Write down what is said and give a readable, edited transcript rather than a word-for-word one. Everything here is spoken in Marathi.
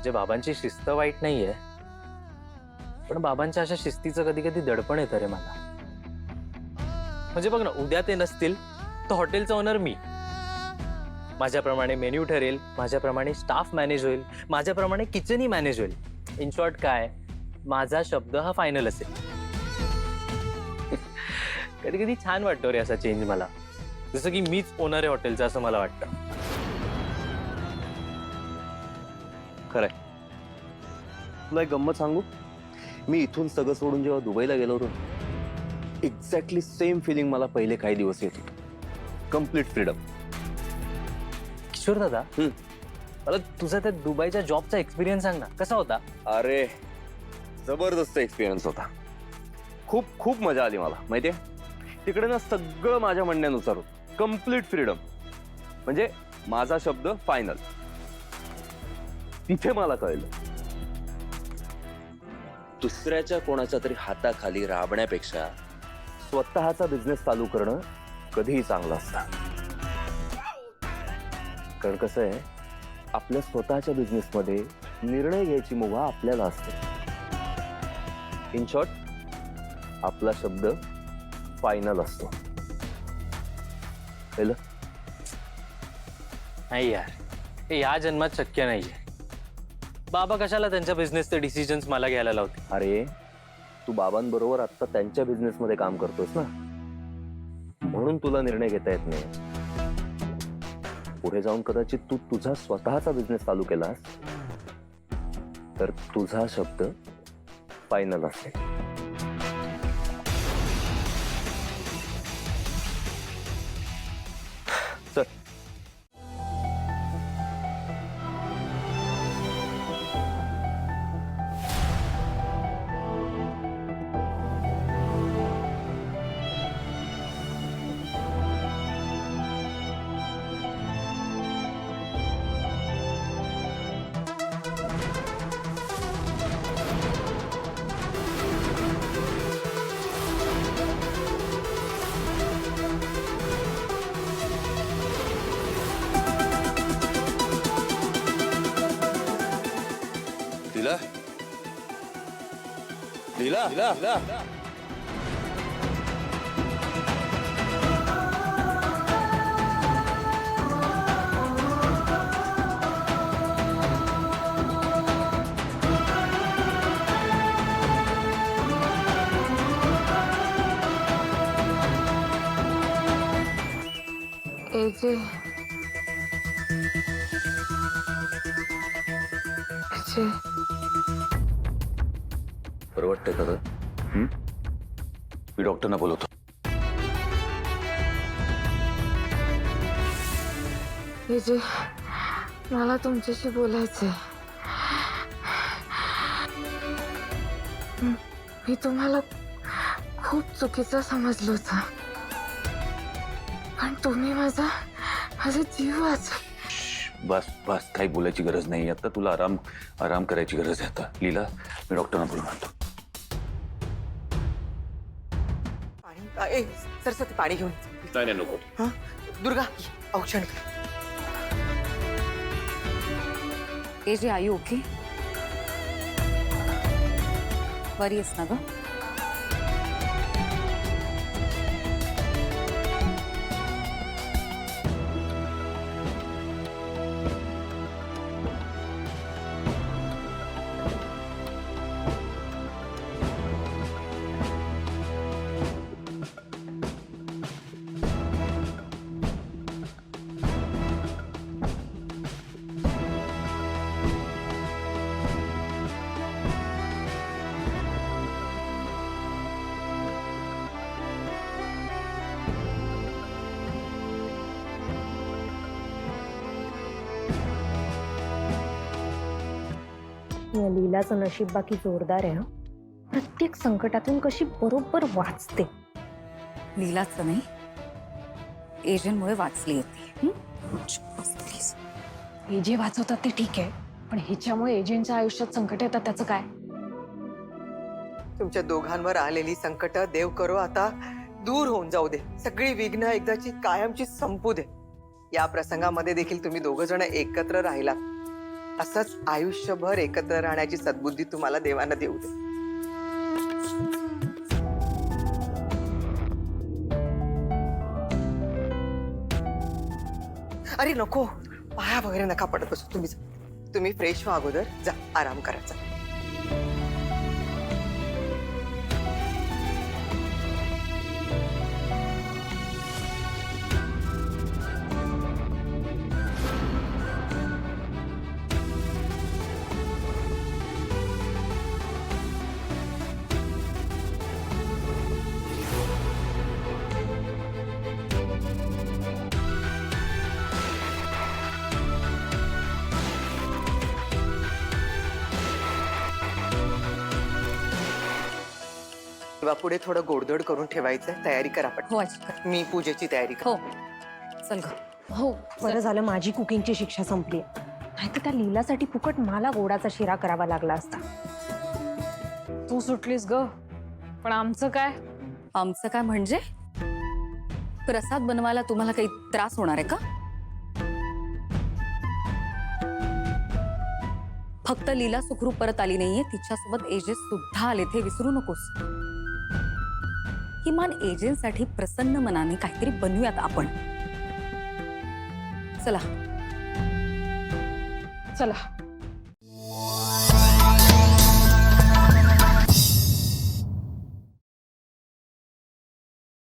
जे बाबांची शिस्त वाईट नाहीये, पण बाबांच्या अशा शिस्तीचं कधी कधी दडपण येतं रे मला. म्हणजे बघ ना, उद्या ते नसतील तर हॉटेलचा ओनर मी. माझ्याप्रमाणे मेन्यू ठरेल, माझ्याप्रमाणे स्टाफ मॅनेज होईल, माझ्याप्रमाणे किचनही मॅनेज होईल. इन शॉर्ट काय, माझा शब्द हा फायनल असेल. कधी कधी छान वाटतो रे असा चेंज मला, जसं की मीच ओनर आहे हॉटेलचा असं मला वाटतं. खरंय. तुला एक गंमत सांगू, मी इथून सगळं सोडून जेव्हा दुबईला गेलो होतो, एक्झॅक्टली सेम फिलिंग मला पहिले काही दिवस येत होती. Complete freedom. किशोर दादा, मला तुझा त्या दुबईच्या जॉबचा एक्सपिरियन्स सांग ना, कसा होता? अरे जबरदस्त एक्सपिरियन्स होता. खूप खूप मजा आली मला. माहितीये, तिकडे ना सगळं माझ्या म्हणण्यानुसार होतं. Complete freedom. म्हणजे माझा शब्द फायनल. तिथे मला कळलं, दुसऱ्याच्या कोणाच्या तरी हाताखाली राबण्यापेक्षा स्वतःचा बिझनेस चालू करणं कधीही चांगलं असतं. कारण कसं आहे, आपल्या स्वतःच्या बिझनेसमध्ये निर्णय घ्यायची मुभा आपल्याला असते. इन शॉर्ट, आपला शब्द फायनल असतो. कळलं? नाही यार, हे या जन्मात शक्य नाहीये. बाबा कशाला त्यांच्या बिझनेसचे डिसिजन्स मला घ्यायला लावते? अरे, तू बाबांबरोबर आता त्यांच्या बिझनेसमध्ये काम करतोस ना, म्हणून तुला निर्णय घेता येत नाही. पुढे जाऊन कदाचित तू तुझा स्वतःचा बिझनेस चालू केलास तर तुझा शब्द फायनल असेल. चल. लीला, लीला, लीला. एजे, बरं वाटतंय का? मी डॉक्टरना बोलवतो. एजे, मला तुमच्याशी बोलायचंय. मी तुम्हाला खूप चुकीचं समजलं होतं, पण तुम्ही माझा जीव वाचवला. बस बस, काही बोलायची गरज नाही आता. तुला आराम करायची गरज आहे आता. लीला, मी डॉक्टरना बोलून आणतो. पाणी, सरस्वती पाणी घेऊन. नाही नको. हा, दुर्गा औषण. AJ, are you okay? बरी आहेस ना ग? या लीलाचं नशीब बाकी जोरदार आहे. प्रत्येक संकटातून कशी बरोबर वाचते. लीलाचं नाही, एजंटमुळे वाचली येते. प्लीज. हे जे वाचवतात ते ठीक आहे, पण हिच्यामुळे एजंटच्या आयुष्यात संकट येतात त्याचं काय? तुमच्या दोघांवर आलेली संकट देव करो आता दूर होऊन जाऊ दे. सगळी विघ्न एकदाची कायमची संपू दे. या प्रसंगामध्ये देखील तुम्ही दोघ जण एकत्र राहिला. असंच आयुष्यभर एकत्र राहण्याची सद्बुद्धी तुम्हाला देवानं देऊ दे. अरे नको, पाया वगैरे नका पडत बसू. तुम्ही फ्रेश व्हा अगोदर, जा आराम करायचा. तेव्हा पुढे थोडं गोडधोड करून ठेवायचं. तयारी करा हो पटकन. आजी कर. मी पूजेची तयारी कर. हो चल ग. हो बरं झालं माझी कुकिंगची शिक्षा संपली. नाहीतर त्या लीलासाठी फुकट मला गोडाचा शिरा करावा लागला असता. तू सुटलीस ग, पण आमचं काय? आमचं काय म्हणजे? प्रसाद बनवायला तुम्हाला काही त्रास होणार आहे का? फक्त लीला सुखरूप परत आली नाहीये, तिच्यासोबत एजेस सुद्धा आले, ते विसरू नकोस. किमान एजेंसाठी प्रसन्न मनाने काहीतरी बनवूयात आपण. चला चला.